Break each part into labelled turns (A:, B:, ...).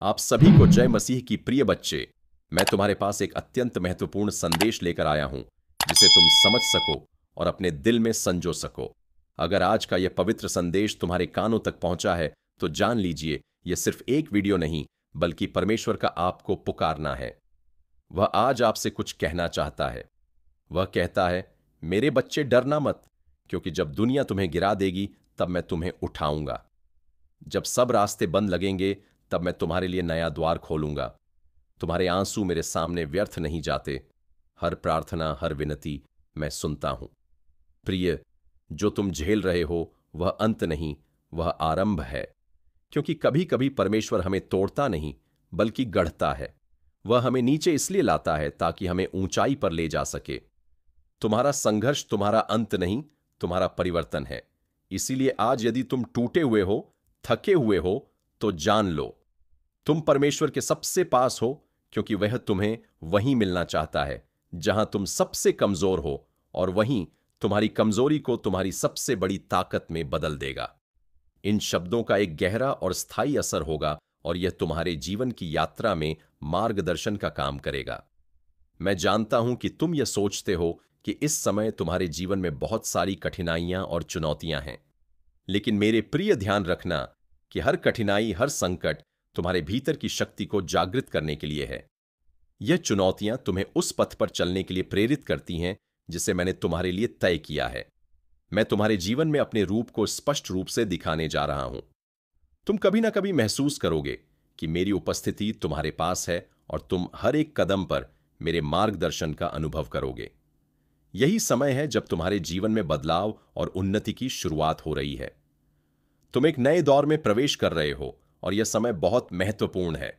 A: आप सभी को जय मसीह की प्रिय बच्चे। मैं तुम्हारे पास एक अत्यंत महत्वपूर्ण संदेश लेकर आया हूं जिसे तुम समझ सको और अपने दिल में संजो सको। अगर आज का यह पवित्र संदेश तुम्हारे कानों तक पहुंचा है तो जान लीजिए यह सिर्फ एक वीडियो नहीं बल्कि परमेश्वर का आपको पुकारना है। वह आज आपसे कुछ कहना चाहता है। वह कहता है, मेरे बच्चे डरना मत, क्योंकि जब दुनिया तुम्हें गिरा देगी तब मैं तुम्हें उठाऊंगा। जब सब रास्ते बंद लगेंगे तब मैं तुम्हारे लिए नया द्वार खोलूंगा। तुम्हारे आंसू मेरे सामने व्यर्थ नहीं जाते। हर प्रार्थना, हर विनती मैं सुनता हूं। प्रिय, जो तुम झेल रहे हो वह अंत नहीं, वह आरंभ है। क्योंकि कभी कभी परमेश्वर हमें तोड़ता नहीं बल्कि गढ़ता है। वह हमें नीचे इसलिए लाता है ताकि हमें ऊंचाई पर ले जा सके। तुम्हारा संघर्ष तुम्हारा अंत नहीं, तुम्हारा परिवर्तन है। इसीलिए आज यदि तुम टूटे हुए हो, थके हुए हो, तो जान लो तुम परमेश्वर के सबसे पास हो, क्योंकि वह तुम्हें वहीं मिलना चाहता है जहां तुम सबसे कमजोर हो, और वहीं तुम्हारी कमजोरी को तुम्हारी सबसे बड़ी ताकत में बदल देगा। इन शब्दों का एक गहरा और स्थायी असर होगा और यह तुम्हारे जीवन की यात्रा में मार्गदर्शन का काम करेगा। मैं जानता हूं कि तुम यह सोचते हो कि इस समय तुम्हारे जीवन में बहुत सारी कठिनाइयां और चुनौतियां हैं। लेकिन मेरे प्रिय, ध्यान रखना कि हर कठिनाई, हर संकट तुम्हारे भीतर की शक्ति को जागृत करने के लिए है। यह चुनौतियां तुम्हें उस पथ पर चलने के लिए प्रेरित करती हैं जिसे मैंने तुम्हारे लिए तय किया है। मैं तुम्हारे जीवन में अपने रूप को स्पष्ट रूप से दिखाने जा रहा हूं। तुम कभी ना कभी महसूस करोगे कि मेरी उपस्थिति तुम्हारे पास है और तुम हर एक कदम पर मेरे मार्गदर्शन का अनुभव करोगे। यही समय है जब तुम्हारे जीवन में बदलाव और उन्नति की शुरुआत हो रही है। तुम एक नए दौर में प्रवेश कर रहे हो और यह समय बहुत महत्वपूर्ण है।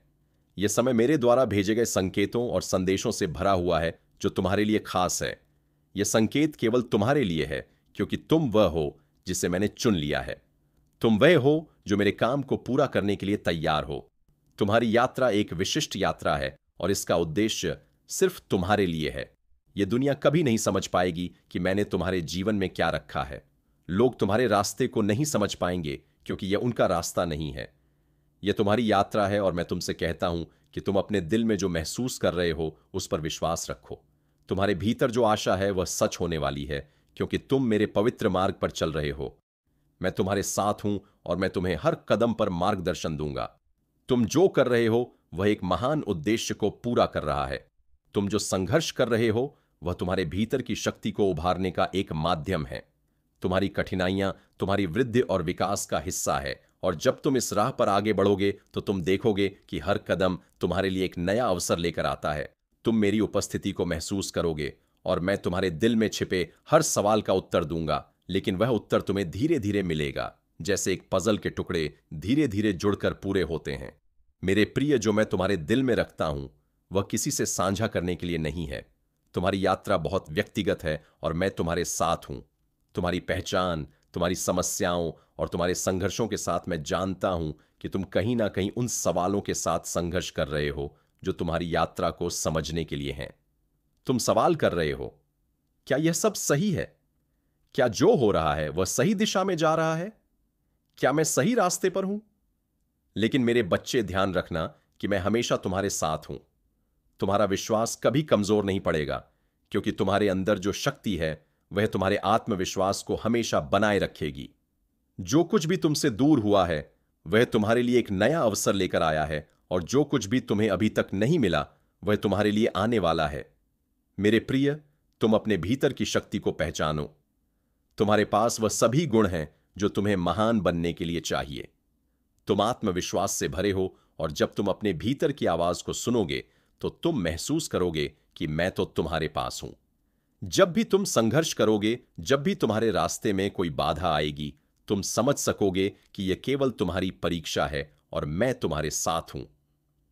A: यह समय मेरे द्वारा भेजे गए संकेतों और संदेशों से भरा हुआ है जो तुम्हारे लिए खास है। यह संकेत केवल तुम्हारे लिए है, क्योंकि तुम वह हो जिसे मैंने चुन लिया है। तुम वह हो जो मेरे काम को पूरा करने के लिए तैयार हो। तुम्हारी यात्रा एक विशिष्ट यात्रा है और इसका उद्देश्य सिर्फ तुम्हारे लिए है। यह दुनिया कभी नहीं समझ पाएगी कि मैंने तुम्हारे जीवन में क्या रखा है। लोग तुम्हारे रास्ते को नहीं समझ पाएंगे क्योंकि यह उनका रास्ता नहीं है। यह तुम्हारी यात्रा है और मैं तुमसे कहता हूं कि तुम अपने दिल में जो महसूस कर रहे हो उस पर विश्वास रखो। तुम्हारे भीतर जो आशा है वह सच होने वाली है, क्योंकि तुम मेरे पवित्र मार्ग पर चल रहे हो। मैं तुम्हारे साथ हूं और मैं तुम्हें हर कदम पर मार्गदर्शन दूंगा। तुम जो कर रहे हो वह एक महान उद्देश्य को पूरा कर रहा है। तुम जो संघर्ष कर रहे हो वह तुम्हारे भीतर की शक्ति को उभारने का एक माध्यम है। तुम्हारी कठिनाइयां तुम्हारी वृद्धि और विकास का हिस्सा है, और जब तुम इस राह पर आगे बढ़ोगे तो तुम देखोगे कि हर कदम तुम्हारे लिए एक नया अवसर लेकर आता है। तुम मेरी उपस्थिति को महसूस करोगे और मैं तुम्हारे दिल में छिपे हर सवाल का उत्तर दूंगा, लेकिन वह उत्तर तुम्हें धीरे धीरे मिलेगा, जैसे एक पजल के टुकड़े धीरे धीरे जुड़कर पूरे होते हैं। मेरे प्रिय, जो मैं तुम्हारे दिल में रखता हूं वह किसी से साझा करने के लिए नहीं है। तुम्हारी यात्रा बहुत व्यक्तिगत है और मैं तुम्हारे साथ हूं। तुम्हारी पहचान, तुम्हारी समस्याओं और तुम्हारे संघर्षों के साथ मैं जानता हूं कि तुम कहीं ना कहीं उन सवालों के साथ संघर्ष कर रहे हो जो तुम्हारी यात्रा को समझने के लिए हैं। तुम सवाल कर रहे हो, क्या यह सब सही है? क्या जो हो रहा है वह सही दिशा में जा रहा है? क्या मैं सही रास्ते पर हूं? लेकिन मेरे बच्चे, ध्यान रखना कि मैं हमेशा तुम्हारे साथ हूं। तुम्हारा विश्वास कभी कमजोर नहीं पड़ेगा, क्योंकि तुम्हारे अंदर जो शक्ति है वह तुम्हारे आत्मविश्वास को हमेशा बनाए रखेगी। जो कुछ भी तुमसे दूर हुआ है वह तुम्हारे लिए एक नया अवसर लेकर आया है, और जो कुछ भी तुम्हें अभी तक नहीं मिला वह तुम्हारे लिए आने वाला है। मेरे प्रिय, तुम अपने भीतर की शक्ति को पहचानो। तुम्हारे पास वह सभी गुण हैं जो तुम्हें महान बनने के लिए चाहिए। तुम आत्मविश्वास से भरे हो, और जब तुम अपने भीतर की आवाज को सुनोगे तो तुम महसूस करोगे कि मैं तो तुम्हारे पास हूं। जब भी तुम संघर्ष करोगे, जब भी तुम्हारे रास्ते में कोई बाधा आएगी, तुम समझ सकोगे कि यह केवल तुम्हारी परीक्षा है और मैं तुम्हारे साथ हूं।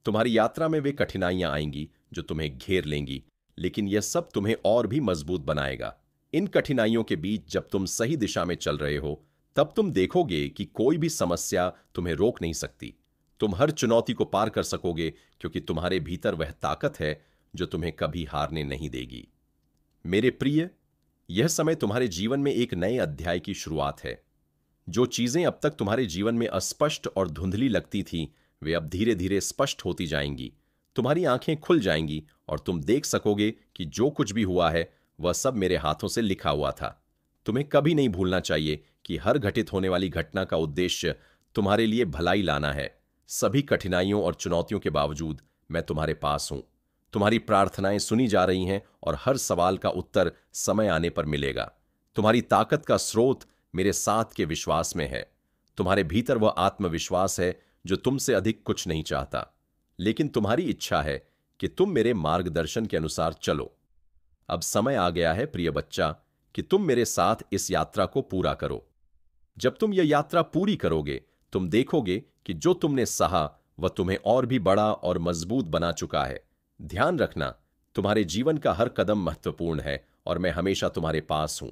A: तुम्हारी यात्रा में वे कठिनाइयां आएंगी जो तुम्हें घेर लेंगी, लेकिन यह सब तुम्हें और भी मजबूत बनाएगा। इन कठिनाइयों के बीच जब तुम सही दिशा में चल रहे हो, तब तुम देखोगे कि कोई भी समस्या तुम्हें रोक नहीं सकती। तुम हर चुनौती को पार कर सकोगे, क्योंकि तुम्हारे भीतर वह ताकत है जो तुम्हें कभी हारने नहीं देगी। मेरे प्रिय, यह समय तुम्हारे जीवन में एक नए अध्याय की शुरुआत है। जो चीजें अब तक तुम्हारे जीवन में अस्पष्ट और धुंधली लगती थीं, वे अब धीरे धीरे स्पष्ट होती जाएंगी। तुम्हारी आंखें खुल जाएंगी और तुम देख सकोगे कि जो कुछ भी हुआ है वह सब मेरे हाथों से लिखा हुआ था। तुम्हें कभी नहीं भूलना चाहिए कि हर घटित होने वाली घटना का उद्देश्य तुम्हारे लिए भलाई लाना है। सभी कठिनाइयों और चुनौतियों के बावजूद मैं तुम्हारे पास हूं। तुम्हारी प्रार्थनाएं सुनी जा रही हैं और हर सवाल का उत्तर समय आने पर मिलेगा। तुम्हारी ताकत का स्रोत मेरे साथ के विश्वास में है। तुम्हारे भीतर वह आत्मविश्वास है जो तुमसे अधिक कुछ नहीं चाहता, लेकिन तुम्हारी इच्छा है कि तुम मेरे मार्गदर्शन के अनुसार चलो। अब समय आ गया है प्रिय बच्चा कि तुम मेरे साथ इस यात्रा को पूरा करो। जब तुम यह यात्रा पूरी करोगे, तुम देखोगे कि जो तुमने सहा वह तुम्हें और भी बड़ा और मजबूत बना चुका है। ध्यान रखना, तुम्हारे जीवन का हर कदम महत्वपूर्ण है और मैं हमेशा तुम्हारे पास हूं।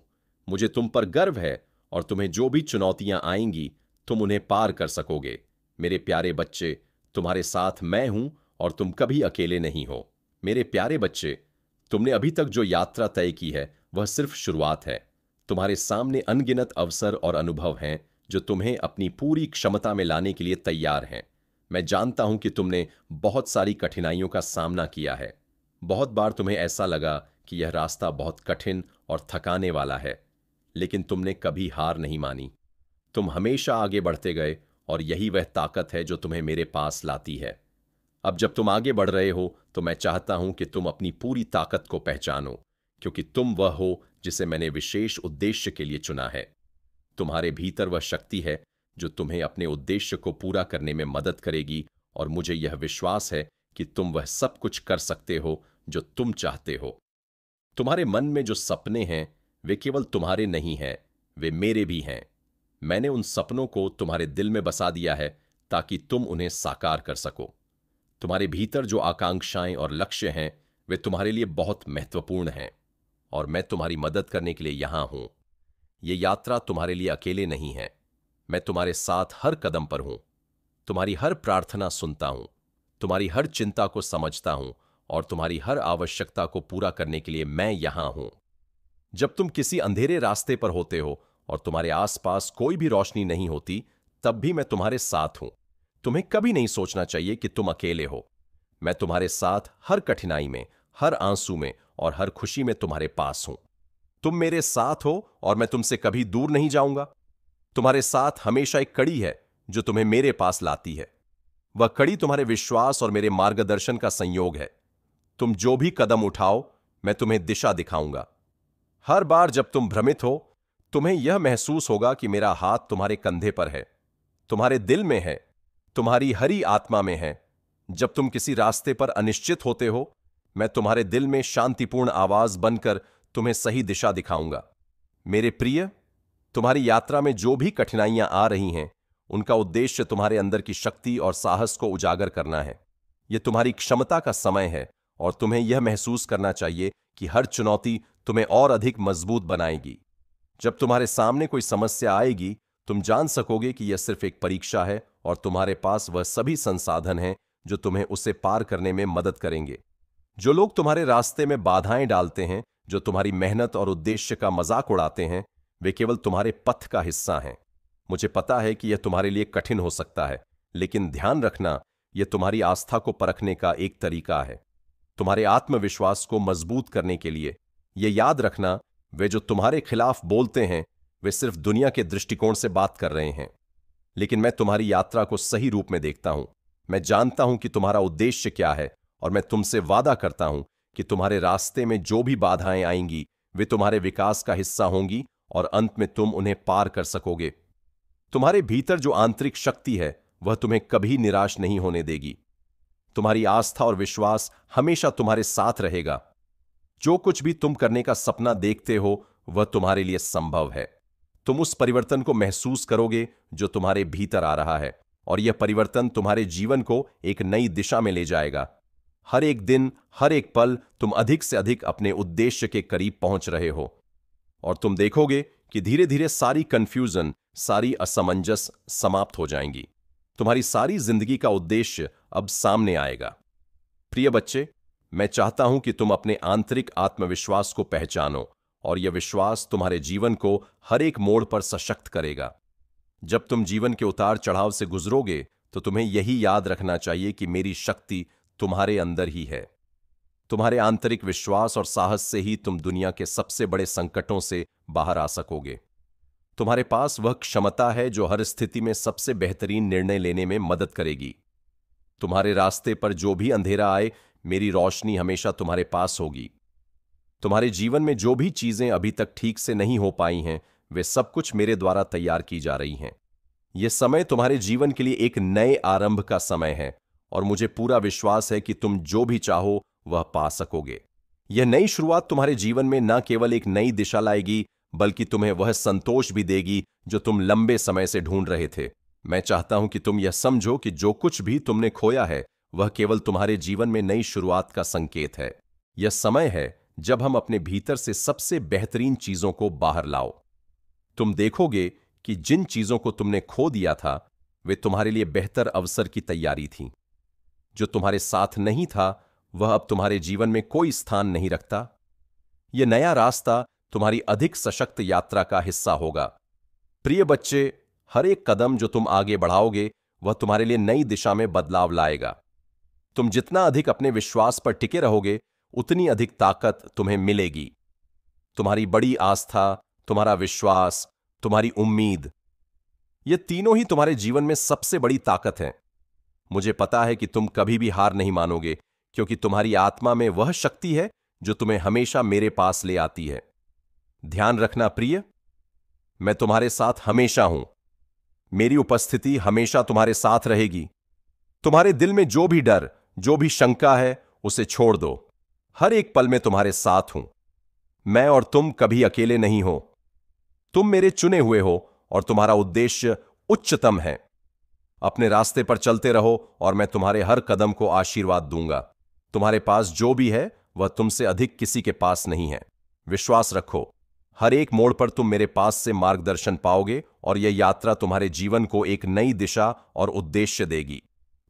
A: मुझे तुम पर गर्व है और तुम्हें जो भी चुनौतियां आएंगी तुम उन्हें पार कर सकोगे। मेरे प्यारे बच्चे, तुम्हारे साथ मैं हूं और तुम कभी अकेले नहीं हो। मेरे प्यारे बच्चे, तुमने अभी तक जो यात्रा तय की है वह सिर्फ शुरुआत है। तुम्हारे सामने अनगिनत अवसर और अनुभव हैं जो तुम्हें अपनी पूरी क्षमता में लाने के लिए तैयार हैं। मैं जानता हूं कि तुमने बहुत सारी कठिनाइयों का सामना किया है। बहुत बार तुम्हें ऐसा लगा कि यह रास्ता बहुत कठिन और थकाने वाला है, लेकिन तुमने कभी हार नहीं मानी। तुम हमेशा आगे बढ़ते गए और यही वह ताकत है जो तुम्हें मेरे पास लाती है। अब जब तुम आगे बढ़ रहे हो तो मैं चाहता हूं कि तुम अपनी पूरी ताकत को पहचानो, क्योंकि तुम वह हो जिसे मैंने विशेष उद्देश्य के लिए चुना है। तुम्हारे भीतर वह शक्ति है जो तुम्हें अपने उद्देश्य को पूरा करने में मदद करेगी और मुझे यह विश्वास है कि तुम वह सब कुछ कर सकते हो जो तुम चाहते हो। तुम्हारे मन में जो सपने हैं वे केवल तुम्हारे नहीं हैं, वे मेरे भी हैं। मैंने उन सपनों को तुम्हारे दिल में बसा दिया है ताकि तुम उन्हें साकार कर सको। तुम्हारे भीतर जो आकांक्षाएं और लक्ष्य हैं वे तुम्हारे लिए बहुत महत्वपूर्ण हैं और मैं तुम्हारी मदद करने के लिए यहां हूं। ये यात्रा तुम्हारे लिए अकेले नहीं है। मैं तुम्हारे साथ हर कदम पर हूं। तुम्हारी हर प्रार्थना सुनता हूं, तुम्हारी हर चिंता को समझता हूं और तुम्हारी हर आवश्यकता को पूरा करने के लिए मैं यहां हूं। जब तुम किसी अंधेरे रास्ते पर होते हो और तुम्हारे आसपास कोई भी रोशनी नहीं होती, तब भी मैं तुम्हारे साथ हूं। तुम्हें कभी नहीं सोचना चाहिए कि तुम अकेले हो। मैं तुम्हारे साथ हर कठिनाई में, हर आंसू में और हर खुशी में तुम्हारे पास हूं। तुम मेरे साथ हो और मैं तुमसे कभी दूर नहीं जाऊंगा। तुम्हारे साथ हमेशा एक कड़ी है जो तुम्हें मेरे पास लाती है। वह कड़ी तुम्हारे विश्वास और मेरे मार्गदर्शन का संयोग है। तुम जो भी कदम उठाओ, मैं तुम्हें दिशा दिखाऊंगा। हर बार जब तुम भ्रमित हो, तुम्हें यह महसूस होगा कि मेरा हाथ तुम्हारे कंधे पर है, तुम्हारे दिल में है, तुम्हारी हरी आत्मा में है। जब तुम किसी रास्ते पर अनिश्चित होते हो, मैं तुम्हारे दिल में शांतिपूर्ण आवाज बनकर तुम्हें सही दिशा दिखाऊंगा। मेरे प्रिय, तुम्हारी यात्रा में जो भी कठिनाइयां आ रही हैं, उनका उद्देश्य तुम्हारे अंदर की शक्ति और साहस को उजागर करना है। यह तुम्हारी क्षमता का समय है और तुम्हें यह महसूस करना चाहिए कि हर चुनौती तुम्हें और अधिक मजबूत बनाएगी। जब तुम्हारे सामने कोई समस्या आएगी, तुम जान सकोगे कि यह सिर्फ एक परीक्षा है और तुम्हारे पास वह सभी संसाधन हैं जो तुम्हें उसे पार करने में मदद करेंगे। जो लोग तुम्हारे रास्ते में बाधाएं डालते हैं, जो तुम्हारी मेहनत और उद्देश्य का मजाक उड़ाते हैं, वे केवल तुम्हारे पथ का हिस्सा हैं। मुझे पता है कि यह तुम्हारे लिए कठिन हो सकता है, लेकिन ध्यान रखना, यह तुम्हारी आस्था को परखने का एक तरीका है। तुम्हारे आत्मविश्वास को मजबूत करने के लिए यह याद रखना, वे जो तुम्हारे खिलाफ बोलते हैं वे सिर्फ दुनिया के दृष्टिकोण से बात कर रहे हैं, लेकिन मैं तुम्हारी यात्रा को सही रूप में देखता हूं। मैं जानता हूं कि तुम्हारा उद्देश्य क्या है और मैं तुमसे वादा करता हूं कि तुम्हारे रास्ते में जो भी बाधाएं आएंगी वे तुम्हारे विकास का हिस्सा होंगी और अंत में तुम उन्हें पार कर सकोगे। तुम्हारे भीतर जो आंतरिक शक्ति है वह तुम्हें कभी निराश नहीं होने देगी। तुम्हारी आस्था और विश्वास हमेशा तुम्हारे साथ रहेगा। जो कुछ भी तुम करने का सपना देखते हो वह तुम्हारे लिए संभव है। तुम उस परिवर्तन को महसूस करोगे जो तुम्हारे भीतर आ रहा है और यह परिवर्तन तुम्हारे जीवन को एक नई दिशा में ले जाएगा। हर एक दिन, हर एक पल तुम अधिक से अधिक अपने उद्देश्य के करीब पहुंच रहे हो और तुम देखोगे कि धीरे धीरे सारी कंफ्यूजन, सारी असमंजस समाप्त हो जाएंगी। तुम्हारी सारी जिंदगी का उद्देश्य अब सामने आएगा। प्रिय बच्चे, मैं चाहता हूं कि तुम अपने आंतरिक आत्मविश्वास को पहचानो और यह विश्वास तुम्हारे जीवन को हर एक मोड़ पर सशक्त करेगा। जब तुम जीवन के उतार चढ़ाव से गुजरोगे तो तुम्हें यही याद रखना चाहिए कि मेरी शक्ति तुम्हारे अंदर ही है। तुम्हारे आंतरिक विश्वास और साहस से ही तुम दुनिया के सबसे बड़े संकटों से बाहर आ सकोगे। तुम्हारे पास वह क्षमता है जो हर स्थिति में सबसे बेहतरीन निर्णय लेने में मदद करेगी। तुम्हारे रास्ते पर जो भी अंधेरा आए, मेरी रोशनी हमेशा तुम्हारे पास होगी। तुम्हारे जीवन में जो भी चीजें अभी तक ठीक से नहीं हो पाई हैं, वे सब कुछ मेरे द्वारा तैयार की जा रही हैं। यह समय तुम्हारे जीवन के लिए एक नए आरंभ का समय है और मुझे पूरा विश्वास है कि तुम जो भी चाहो वह पा सकोगे। यह नई शुरुआत तुम्हारे जीवन में न केवल एक नई दिशा लाएगी, बल्कि तुम्हें वह संतोष भी देगी जो तुम लंबे समय से ढूंढ रहे थे। मैं चाहता हूं कि तुम यह समझो कि जो कुछ भी तुमने खोया है, वह केवल तुम्हारे जीवन में नई शुरुआत का संकेत है। यह समय है जब हम अपने भीतर से सबसे बेहतरीन चीजों को बाहर लाओ। तुम देखोगे कि जिन चीजों को तुमने खो दिया था, वे तुम्हारे लिए बेहतर अवसर की तैयारी थीं। जो तुम्हारे साथ नहीं था, वह अब तुम्हारे जीवन में कोई स्थान नहीं रखता। यह नया रास्ता तुम्हारी अधिक सशक्त यात्रा का हिस्सा होगा। प्रिय बच्चे, हर एक कदम जो तुम आगे बढ़ाओगे, वह तुम्हारे लिए नई दिशा में बदलाव लाएगा। तुम जितना अधिक अपने विश्वास पर टिके रहोगे, उतनी अधिक ताकत तुम्हें मिलेगी। तुम्हारी बड़ी आस्था, तुम्हारा विश्वास, तुम्हारी उम्मीद, ये तीनों ही तुम्हारे जीवन में सबसे बड़ी ताकत हैं। मुझे पता है कि तुम कभी भी हार नहीं मानोगे, क्योंकि तुम्हारी आत्मा में वह शक्ति है जो तुम्हें हमेशा मेरे पास ले आती है। ध्यान रखना प्रिय, मैं तुम्हारे साथ हमेशा हूं। मेरी उपस्थिति हमेशा तुम्हारे साथ रहेगी। तुम्हारे दिल में जो भी डर, जो भी शंका है, उसे छोड़ दो। हर एक पल में तुम्हारे साथ हूं। मैं और तुम कभी अकेले नहीं हो। तुम मेरे चुने हुए हो और तुम्हारा उद्देश्य उच्चतम है। अपने रास्ते पर चलते रहो और मैं तुम्हारे हर कदम को आशीर्वाद दूंगा। तुम्हारे पास जो भी है, वह तुमसे अधिक किसी के पास नहीं है। विश्वास रखो, हर एक मोड़ पर तुम मेरे पास से मार्गदर्शन पाओगे और यह यात्रा तुम्हारे जीवन को एक नई दिशा और उद्देश्य देगी।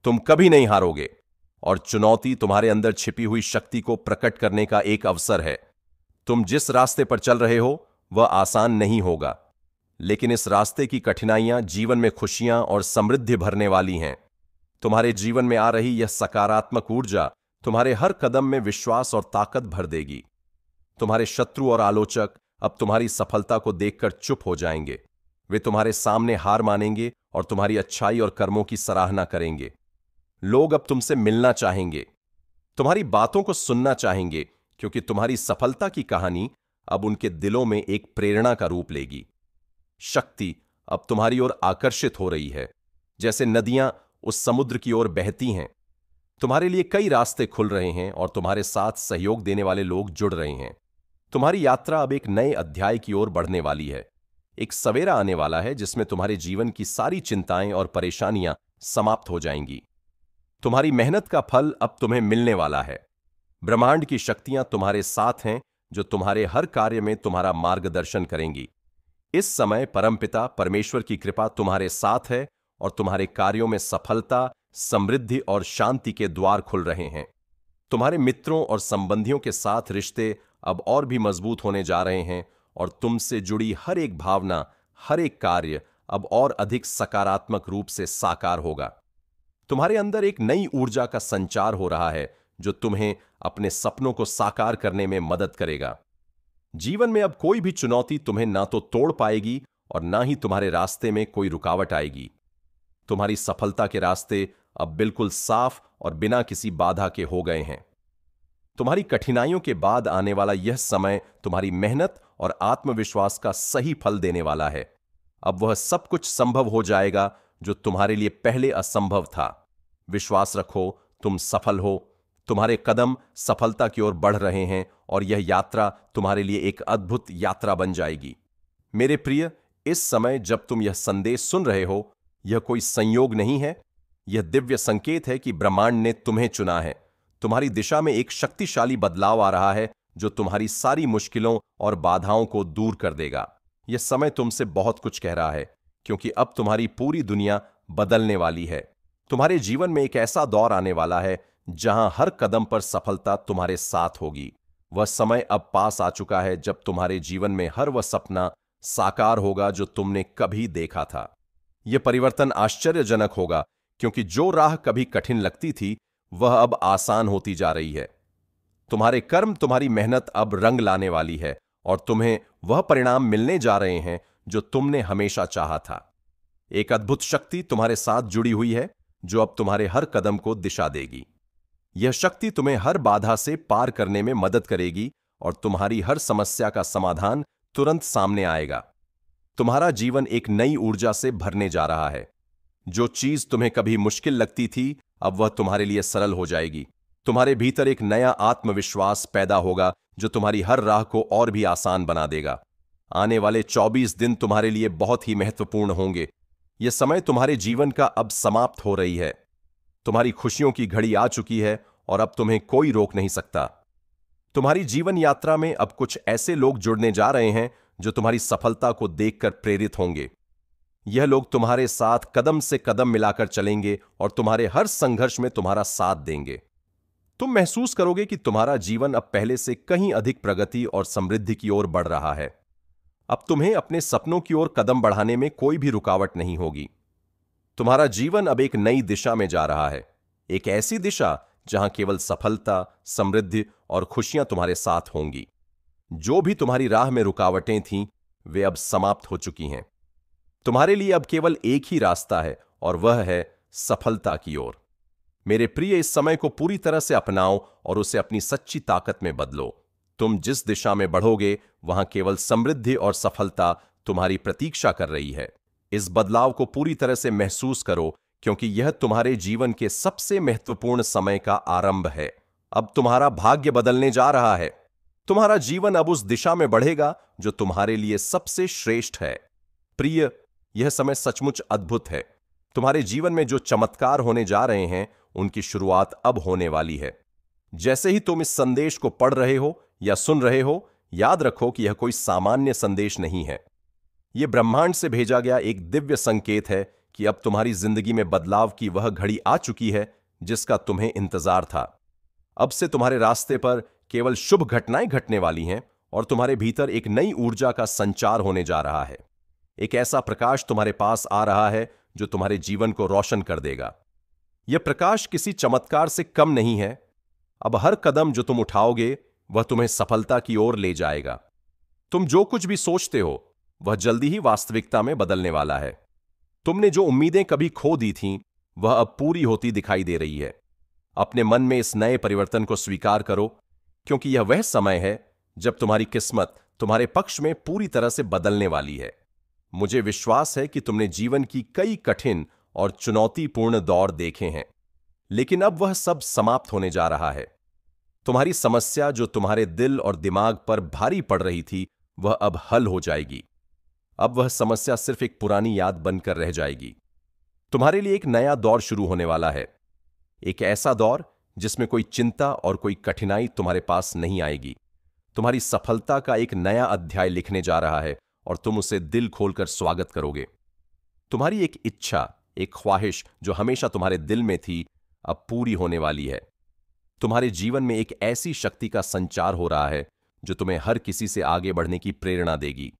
A: तुम कभी नहीं हारोगे और चुनौती तुम्हारे अंदर छिपी हुई शक्ति को प्रकट करने का एक अवसर है। तुम जिस रास्ते पर चल रहे हो, वह आसान नहीं होगा, लेकिन इस रास्ते की कठिनाइयां जीवन में खुशियां और समृद्धि भरने वाली हैं। तुम्हारे जीवन में आ रही यह सकारात्मक ऊर्जा तुम्हारे हर कदम में विश्वास और ताकत भर देगी। तुम्हारे शत्रु और आलोचक अब तुम्हारी सफलता को देखकर चुप हो जाएंगे। वे तुम्हारे सामने हार मानेंगे और तुम्हारी अच्छाई और कर्मों की सराहना करेंगे। लोग अब तुमसे मिलना चाहेंगे, तुम्हारी बातों को सुनना चाहेंगे, क्योंकि तुम्हारी सफलता की कहानी अब उनके दिलों में एक प्रेरणा का रूप लेगी। शक्ति अब तुम्हारी ओर आकर्षित हो रही है, जैसे नदियां उस समुद्र की ओर बहती हैं। तुम्हारे लिए कई रास्ते खुल रहे हैं और तुम्हारे साथ सहयोग देने वाले लोग जुड़ रहे हैं। तुम्हारी यात्रा अब एक नए अध्याय की ओर बढ़ने वाली है। एक सवेरा आने वाला है जिसमें तुम्हारे जीवन की सारी चिंताएं और परेशानियां समाप्त हो जाएंगी। तुम्हारी मेहनत का फल अब तुम्हें मिलने वाला है। ब्रह्मांड की शक्तियां तुम्हारे साथ हैं, जो तुम्हारे हर कार्य में तुम्हारा मार्गदर्शन करेंगी। इस समय परमपिता परमेश्वर की कृपा तुम्हारे साथ है और तुम्हारे कार्यों में सफलता, समृद्धि और शांति के द्वार खुल रहे हैं। तुम्हारे मित्रों और संबंधियों के साथ रिश्ते अब और भी मजबूत होने जा रहे हैं और तुमसे जुड़ी हर एक भावना, हर एक कार्य अब और अधिक सकारात्मक रूप से साकार होगा। तुम्हारे अंदर एक नई ऊर्जा का संचार हो रहा है, जो तुम्हें अपने सपनों को साकार करने में मदद करेगा। जीवन में अब कोई भी चुनौती तुम्हें ना तो तोड़ पाएगी और ना ही तुम्हारे रास्ते में कोई रुकावट आएगी। तुम्हारी सफलता के रास्ते अब बिल्कुल साफ और बिना किसी बाधा के हो गए हैं। तुम्हारी कठिनाइयों के बाद आने वाला यह समय तुम्हारी मेहनत और आत्मविश्वास का सही फल देने वाला है। अब वह सब कुछ संभव हो जाएगा जो तुम्हारे लिए पहले असंभव था। विश्वास रखो, तुम सफल हो। तुम्हारे कदम सफलता की ओर बढ़ रहे हैं और यह यात्रा तुम्हारे लिए एक अद्भुत यात्रा बन जाएगी। मेरे प्रिय, इस समय जब तुम यह संदेश सुन रहे हो, यह कोई संयोग नहीं है। यह दिव्य संकेत है कि ब्रह्मांड ने तुम्हें चुना है। तुम्हारी दिशा में एक शक्तिशाली बदलाव आ रहा है, जो तुम्हारी सारी मुश्किलों और बाधाओं को दूर कर देगा। यह समय तुमसे बहुत कुछ कह रहा है, क्योंकि अब तुम्हारी पूरी दुनिया बदलने वाली है। तुम्हारे जीवन में एक ऐसा दौर आने वाला है जहां हर कदम पर सफलता तुम्हारे साथ होगी। वह समय अब पास आ चुका है जब तुम्हारे जीवन में हर वह सपना साकार होगा जो तुमने कभी देखा था। यह परिवर्तन आश्चर्यजनक होगा, क्योंकि जो राह कभी कठिन लगती थी वह अब आसान होती जा रही है। तुम्हारे कर्म, तुम्हारी मेहनत अब रंग लाने वाली है और तुम्हें वह परिणाम मिलने जा रहे हैं जो तुमने हमेशा चाहा था। एक अद्भुत शक्ति तुम्हारे साथ जुड़ी हुई है जो अब तुम्हारे हर कदम को दिशा देगी। यह शक्ति तुम्हें हर बाधा से पार करने में मदद करेगी और तुम्हारी हर समस्या का समाधान तुरंत सामने आएगा। तुम्हारा जीवन एक नई ऊर्जा से भरने जा रहा है। जो चीज तुम्हें कभी मुश्किल लगती थी अब वह तुम्हारे लिए सरल हो जाएगी। तुम्हारे भीतर एक नया आत्मविश्वास पैदा होगा जो तुम्हारी हर राह को और भी आसान बना देगा। आने वाले 24 दिन तुम्हारे लिए बहुत ही महत्वपूर्ण होंगे। यह समय तुम्हारे जीवन का अब समाप्त हो रही है। तुम्हारी खुशियों की घड़ी आ चुकी है और अब तुम्हें कोई रोक नहीं सकता। तुम्हारी जीवन यात्रा में अब कुछ ऐसे लोग जुड़ने जा रहे हैं जो तुम्हारी सफलता को देखकर प्रेरित होंगे। यह लोग तुम्हारे साथ कदम से कदम मिलाकर चलेंगे और तुम्हारे हर संघर्ष में तुम्हारा साथ देंगे। तुम महसूस करोगे कि तुम्हारा जीवन अब पहले से कहीं अधिक प्रगति और समृद्धि की ओर बढ़ रहा है। अब तुम्हें अपने सपनों की ओर कदम बढ़ाने में कोई भी रुकावट नहीं होगी। तुम्हारा जीवन अब एक नई दिशा में जा रहा है, एक ऐसी दिशा जहां केवल सफलता, समृद्धि और खुशियां तुम्हारे साथ होंगी। जो भी तुम्हारी राह में रुकावटें थीं, वे अब समाप्त हो चुकी हैं। तुम्हारे लिए अब केवल एक ही रास्ता है और वह है सफलता की ओर। मेरे प्रिय, इस समय को पूरी तरह से अपनाओ और उसे अपनी सच्ची ताकत में बदलो। तुम जिस दिशा में बढ़ोगे वहां केवल समृद्धि और सफलता तुम्हारी प्रतीक्षा कर रही है। इस बदलाव को पूरी तरह से महसूस करो क्योंकि यह तुम्हारे जीवन के सबसे महत्वपूर्ण समय का आरंभ है। अब तुम्हारा भाग्य बदलने जा रहा है। तुम्हारा जीवन अब उस दिशा में बढ़ेगा जो तुम्हारे लिए सबसे श्रेष्ठ है। प्रिय, यह समय सचमुच अद्भुत है। तुम्हारे जीवन में जो चमत्कार होने जा रहे हैं उनकी शुरुआत अब होने वाली है। जैसे ही तुम इस संदेश को पढ़ रहे हो या सुन रहे हो, याद रखो कि यह कोई सामान्य संदेश नहीं है। यह ब्रह्मांड से भेजा गया एक दिव्य संकेत है कि अब तुम्हारी जिंदगी में बदलाव की वह घड़ी आ चुकी है जिसका तुम्हें इंतजार था। अब से तुम्हारे रास्ते पर केवल शुभ घटनाएं घटने वाली हैं और तुम्हारे भीतर एक नई ऊर्जा का संचार होने जा रहा है। एक ऐसा प्रकाश तुम्हारे पास आ रहा है जो तुम्हारे जीवन को रोशन कर देगा। यह प्रकाश किसी चमत्कार से कम नहीं है। अब हर कदम जो तुम उठाओगे वह तुम्हें सफलता की ओर ले जाएगा। तुम जो कुछ भी सोचते हो वह जल्दी ही वास्तविकता में बदलने वाला है। तुमने जो उम्मीदें कभी खो दी थीं वह अब पूरी होती दिखाई दे रही है। अपने मन में इस नए परिवर्तन को स्वीकार करो क्योंकि यह वह समय है जब तुम्हारी किस्मत तुम्हारे पक्ष में पूरी तरह से बदलने वाली है। मुझे विश्वास है कि तुमने जीवन की कई कठिन और चुनौतीपूर्ण दौर देखे हैं, लेकिन अब वह सब समाप्त होने जा रहा है। तुम्हारी समस्या जो तुम्हारे दिल और दिमाग पर भारी पड़ रही थी वह अब हल हो जाएगी। अब वह समस्या सिर्फ एक पुरानी याद बनकर रह जाएगी। तुम्हारे लिए एक नया दौर शुरू होने वाला है, एक ऐसा दौर जिसमें कोई चिंता और कोई कठिनाई तुम्हारे पास नहीं आएगी। तुम्हारी सफलता का एक नया अध्याय लिखने जा रहा है और तुम उसे दिल खोलकर स्वागत करोगे। तुम्हारी एक इच्छा, एक ख्वाहिश जो हमेशा तुम्हारे दिल में थी, अब पूरी होने वाली है। तुम्हारे जीवन में एक ऐसी शक्ति का संचार हो रहा है जो तुम्हें हर किसी से आगे बढ़ने की प्रेरणा देगी।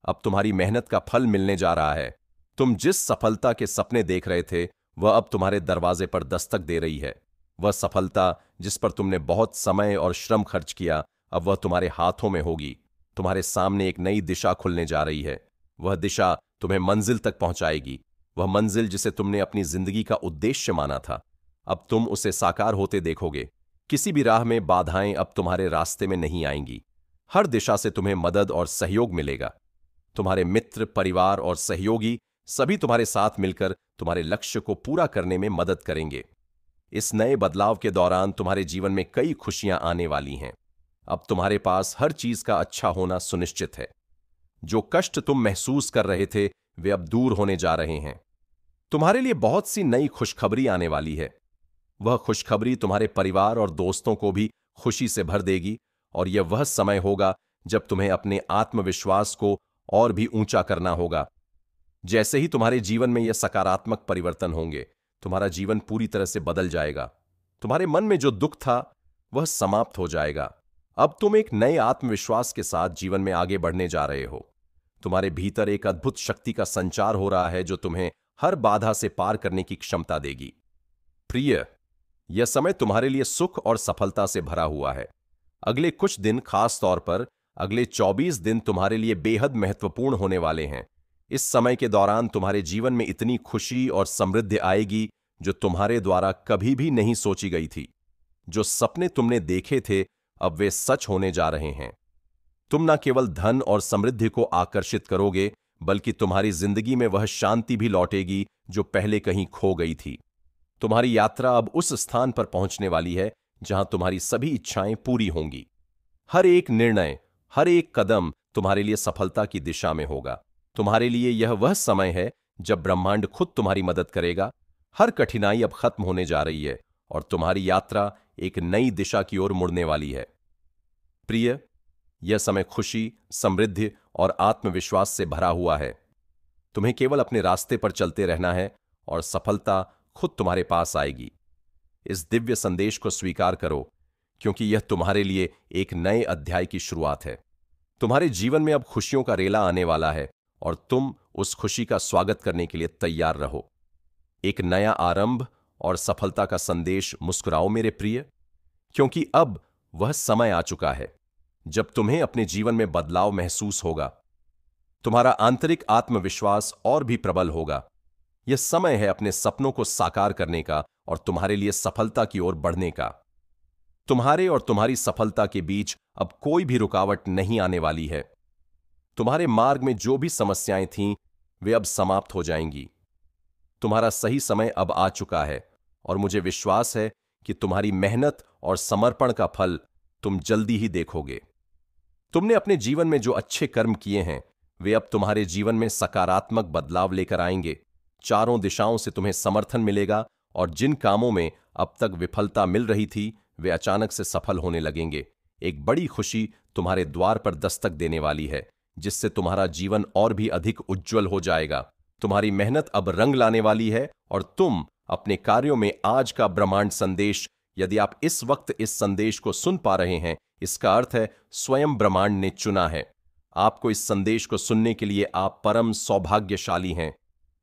A: अब तुम्हारी मेहनत का फल मिलने जा रहा है। तुम जिस सफलता के सपने देख रहे थे वह अब तुम्हारे दरवाजे पर दस्तक दे रही है। वह सफलता जिस पर तुमने बहुत समय और श्रम खर्च किया, अब वह तुम्हारे हाथों में होगी। तुम्हारे सामने एक नई दिशा खुलने जा रही है। वह दिशा तुम्हें मंजिल तक पहुंचाएगी। वह मंजिल जिसे तुमने अपनी जिंदगी का उद्देश्य माना था, अब तुम उसे साकार होते देखोगे। किसी भी राह में बाधाएं अब तुम्हारे रास्ते में नहीं आएंगी। हर दिशा से तुम्हें मदद और सहयोग मिलेगा। तुम्हारे मित्र, परिवार और सहयोगी सभी तुम्हारे साथ मिलकर तुम्हारे लक्ष्य को पूरा करने में मदद करेंगे। इस नए बदलाव के दौरान तुम्हारे जीवन में कई खुशियां आने वाली हैं। अब तुम्हारे पास हर चीज का अच्छा होना सुनिश्चित है। जो कष्ट तुम महसूस कर रहे थे वे अब दूर होने जा रहे हैं। तुम्हारे लिए बहुत सी नई खुशखबरी आने वाली है। वह खुशखबरी तुम्हारे परिवार और दोस्तों को भी खुशी से भर देगी और यह वह समय होगा जब तुम्हें अपने आत्मविश्वास को और भी ऊंचा करना होगा। जैसे ही तुम्हारे जीवन में यह सकारात्मक परिवर्तन होंगे, तुम्हारा जीवन पूरी तरह से बदल जाएगा। तुम्हारे मन में जो दुख था वह समाप्त हो जाएगा। अब तुम एक नए आत्मविश्वास के साथ जीवन में आगे बढ़ने जा रहे हो। तुम्हारे भीतर एक अद्भुत शक्ति का संचार हो रहा है जो तुम्हें हर बाधा से पार करने की क्षमता देगी। प्रिय, यह समय तुम्हारे लिए सुख और सफलता से भरा हुआ है। अगले कुछ दिन, खास तौर पर अगले 24 दिन तुम्हारे लिए बेहद महत्वपूर्ण होने वाले हैं। इस समय के दौरान तुम्हारे जीवन में इतनी खुशी और समृद्धि आएगी जो तुम्हारे द्वारा कभी भी नहीं सोची गई थी। जो सपने तुमने देखे थे, अब वे सच होने जा रहे हैं। तुम न केवल धन और समृद्धि को आकर्षित करोगे, बल्कि तुम्हारी जिंदगी में वह शांति भी लौटेगी जो पहले कहीं खो गई थी। तुम्हारी यात्रा अब उस स्थान पर पहुंचने वाली है जहां तुम्हारी सभी इच्छाएं पूरी होंगी। हर एक निर्णय, हर एक कदम तुम्हारे लिए सफलता की दिशा में होगा। तुम्हारे लिए यह वह समय है जब ब्रह्मांड खुद तुम्हारी मदद करेगा। हर कठिनाई अब खत्म होने जा रही है और तुम्हारी यात्रा एक नई दिशा की ओर मुड़ने वाली है। प्रिय, यह समय खुशी, समृद्धि और आत्मविश्वास से भरा हुआ है। तुम्हें केवल अपने रास्ते पर चलते रहना है और सफलता खुद तुम्हारे पास आएगी। इस दिव्य संदेश को स्वीकार करो, क्योंकि यह तुम्हारे लिए एक नए अध्याय की शुरुआत है। तुम्हारे जीवन में अब खुशियों का रेला आने वाला है और तुम उस खुशी का स्वागत करने के लिए तैयार रहो। एक नया आरंभ और सफलता का संदेश मुस्कुराओ मेरे प्रिय, क्योंकि अब वह समय आ चुका है जब तुम्हें अपने जीवन में बदलाव महसूस होगा। तुम्हारा आंतरिक आत्मविश्वास और भी प्रबल होगा। यह समय है अपने सपनों को साकार करने का और तुम्हारे लिए सफलता की ओर बढ़ने का। तुम्हारे और तुम्हारी सफलता के बीच अब कोई भी रुकावट नहीं आने वाली है। तुम्हारे मार्ग में जो भी समस्याएं थीं, वे अब समाप्त हो जाएंगी। तुम्हारा सही समय अब आ चुका है और मुझे विश्वास है कि तुम्हारी मेहनत और समर्पण का फल तुम जल्दी ही देखोगे। तुमने अपने जीवन में जो अच्छे कर्म किए हैं, वे अब तुम्हारे जीवन में सकारात्मक बदलाव लेकर आएंगे। चारों दिशाओं से तुम्हें समर्थन मिलेगा और जिन कामों में अब तक विफलता मिल रही थी, वे अचानक से सफल होने लगेंगे। एक बड़ी खुशी तुम्हारे द्वार पर दस्तक देने वाली है, जिससे तुम्हारा जीवन और भी अधिक उज्जवल हो जाएगा। तुम्हारी मेहनत अब रंग लाने वाली है और तुम अपने कार्यों में आज का ब्रह्मांड संदेश, यदि आप इस वक्त इस संदेश को सुन पा रहे हैं, इसका अर्थ है स्वयं ब्रह्मांड ने चुना है आपको। इस संदेश को सुनने के लिए आप परम सौभाग्यशाली हैं।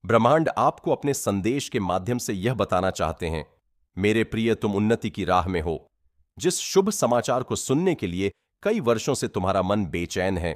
A: ब्रह्मांड आपको अपने संदेश के माध्यम से यह बताना चाहते हैं, मेरे प्रिय, तुम उन्नति की राह में हो। जिस शुभ समाचार को सुनने के लिए कई वर्षों से तुम्हारा मन बेचैन है,